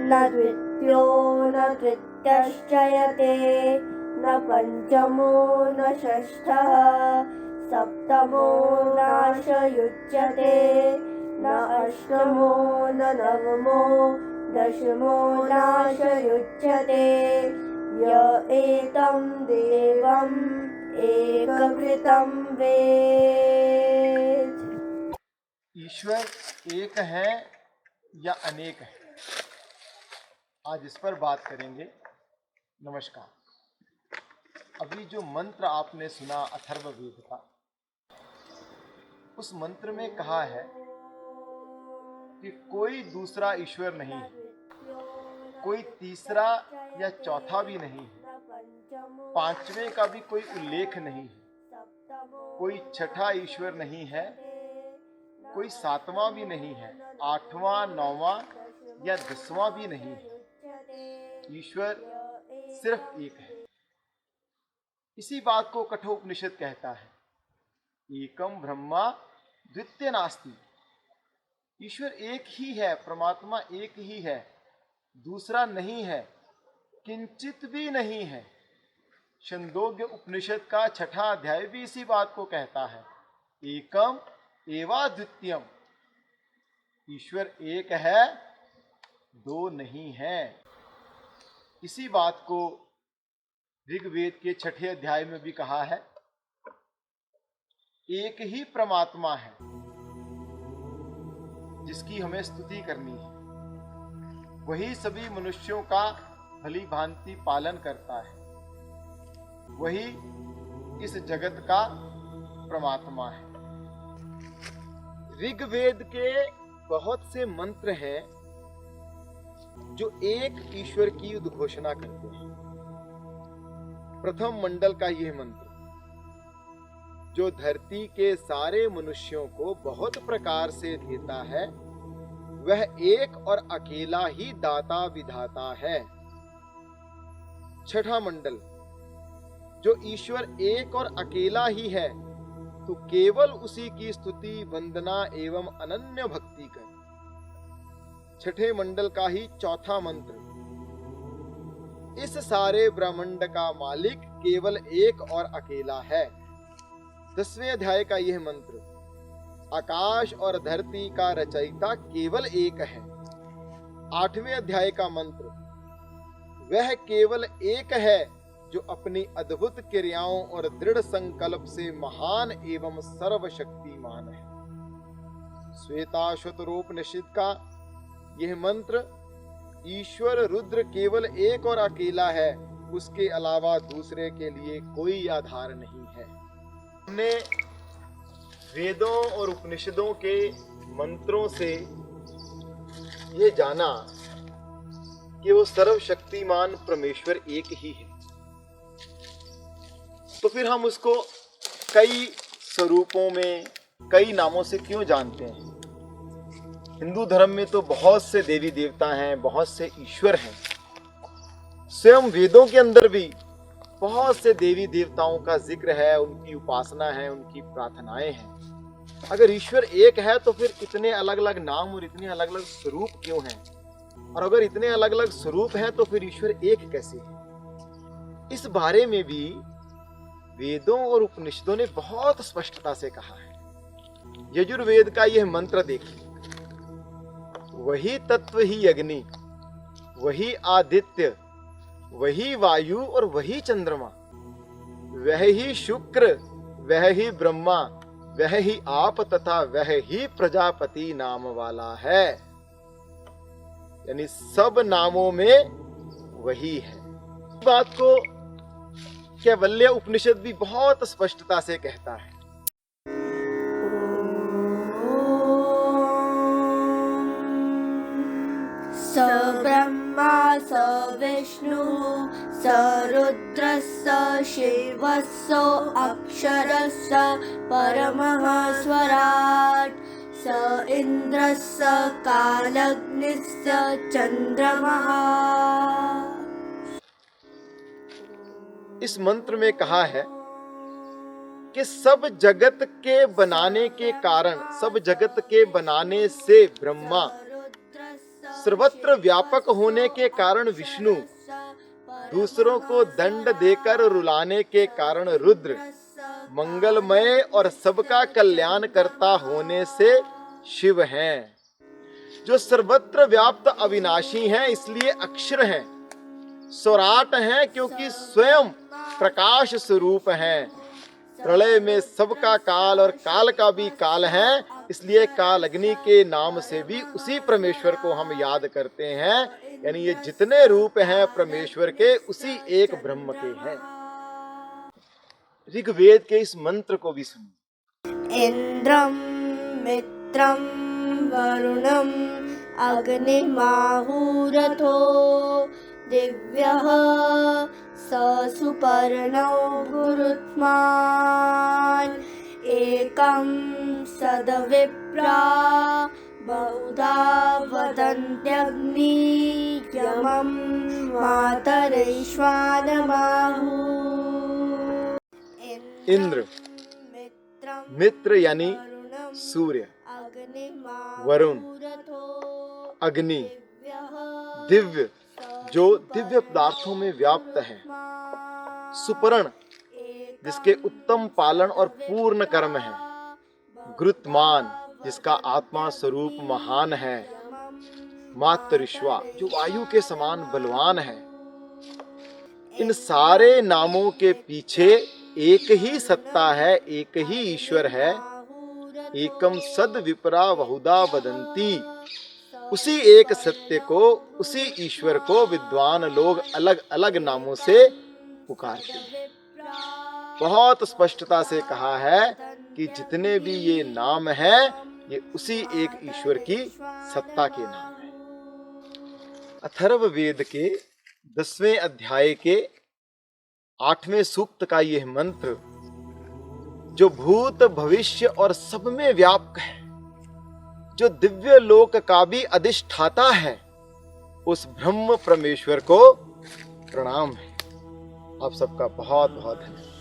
न द्वितीयो न तृतीयश्चयते न पंचमो न षष्ठः सप्तमो नाशयुज्यते न अष्टमो न नवमो दशमो नाशयुज्यते य एतं देवम् एककृतं वेद। ईश्वर एक है या अनेक है, आज इस पर बात करेंगे। नमस्कार। अभी जो मंत्र आपने सुना अथर्ववेद का, उस मंत्र में कहा है कि कोई दूसरा ईश्वर नहीं है, कोई तीसरा या चौथा भी नहीं है, पांचवें का भी कोई उल्लेख नहीं है, कोई छठा ईश्वर नहीं है, कोई सातवां भी नहीं है, आठवां, नौवां या 10वां भी नहीं है। ईश्वर सिर्फ एक है। इसी बात को कठोपनिषद कहता है, एकम ब्रह्मा द्वितीय नास्ति। ईश्वर एक ही है, परमात्मा एक ही है, दूसरा नहीं है, किंचित भी नहीं है। छंदोग्य उपनिषद का 6ठा अध्याय भी इसी बात को कहता है, एकम एवा द्वितीयम। ईश्वर एक है, दो नहीं है। इसी बात को ऋग्वेद के 6ठे अध्याय में भी कहा है, एक ही परमात्मा है जिसकी हमें स्तुति करनी है। वही सभी मनुष्यों का भली भांति पालन करता है, वही इस जगत का परमात्मा है। ऋग्वेद के बहुत से मंत्र हैं जो एक ईश्वर की उद्घोषणा करते हैं। प्रथम मंडल का यह मंत्र, जो धरती के सारे मनुष्यों को बहुत प्रकार से देता है, वह एक और अकेला ही दाता विधाता है। छठा मंडल, जो ईश्वर एक और अकेला ही है, तो केवल उसी की स्तुति, वंदना एवं अनन्य भक्ति कर। छठे मंडल का ही चौथा मंत्र, इस सारे ब्रह्मांड का मालिक केवल एक और अकेला है। 10वें अध्याय का यह मंत्र, आकाश और धरती का रचयिता केवल एक है। 8वें अध्याय का मंत्र, वह केवल एक है जो अपनी अद्भुत क्रियाओं और दृढ़ संकल्प से महान एवं सर्वशक्तिमान है। श्वेताश्वतरोपनिषद का यह मंत्र, ईश्वर रुद्र केवल एक और अकेला है, उसके अलावा दूसरे के लिए कोई आधार नहीं है। हमने वेदों और उपनिषदों के मंत्रों से ये जाना कि वो सर्वशक्तिमान परमेश्वर एक ही है, तो फिर हम उसको कई स्वरूपों में, कई नामों से क्यों जानते हैं? हिंदू धर्म में तो बहुत से देवी देवता हैं, बहुत से ईश्वर हैं। स्वयं वेदों के अंदर भी बहुत से देवी देवताओं का जिक्र है, उनकी उपासना है, उनकी प्रार्थनाएं हैं। अगर ईश्वर एक है तो फिर इतने अलग अलग नाम और इतने अलग अलग स्वरूप क्यों हैं? और अगर इतने अलग अलग स्वरूप हैं तो फिर ईश्वर एक कैसे है? इस बारे में भी वेदों और उपनिषदों ने बहुत स्पष्टता से कहा है। यजुर्वेद का यह मंत्र देखिए, वही तत्व ही अग्नि, वही आदित्य, वही वायु और वही चंद्रमा, वह ही शुक्र, वह ही ब्रह्मा, वह ही आप तथा वह ही प्रजापति नाम वाला है। यानी सब नामों में वही है। बात को कैवल्य उपनिषद भी बहुत स्पष्टता से कहता है। स ब्रह्मा स विष्णु स रुद्र स शिव स अक्षर स परमः स्वराट् स इंद्र स कालग्नि स चंद्रमः। इस मंत्र में कहा है कि सब जगत के बनाने के कारण, सब जगत के बनाने से ब्रह्मा, सर्वत्र व्यापक होने के कारण विष्णु, दूसरों को दंड देकर रुलाने के कारण रुद्र, मंगलमय और सबका कल्याण करता होने से शिव हैं। जो सर्वत्र व्याप्त अविनाशी हैं इसलिए अक्षर हैं, स्वराट हैं क्योंकि स्वयं प्रकाश स्वरूप हैं, प्रलय में सबका काल और काल का भी काल है, इसलिए कालग्नि के नाम से भी उसी परमेश्वर को हम याद करते हैं। यानी ये जितने रूप हैं परमेश्वर के उसी एक ब्रह्म के हैं। ऋग्वेद के इस मंत्र को भी सुनिए। इंद्रम मित्रम वरुणम अग्निमाहुरथो दिव्यः स सुपर्णो गुरुत्मान् एकं सदविप्रा बहुधा वदन्त्यग्नि यमं मातरिश्वानमाहु। इंद्र मित्र यानी सूर्य, वरुण अग्नि, दिव्य जो दिव्य पदार्थों में व्याप्त है, सुपर्ण जिसके उत्तम पालन और पूर्ण कर्म है, गुरुत्मान जिसका आत्मा स्वरूप महान है, मातरिश्वा जो वायु के समान बलवान है। इन सारे नामों के पीछे एक ही सत्ता है, एक ही ईश्वर है। एकम सद विपरा बहुधा वदंती, उसी एक सत्य को, उसी ईश्वर को विद्वान लोग अलग अलग नामों से पुकारते हैं। बहुत स्पष्टता से कहा है कि जितने भी ये नाम हैं ये उसी एक ईश्वर की सत्ता के नाम है। अथर्ववेद के 10वें अध्याय के 8वें सूक्त का यह मंत्र जो भूत भविष्य और सब में व्यापक है, जो दिव्य लोक का भी अधिष्ठाता है, उस ब्रह्म परमेश्वर को प्रणाम है। आप सबका बहुत बहुत धन्यवाद।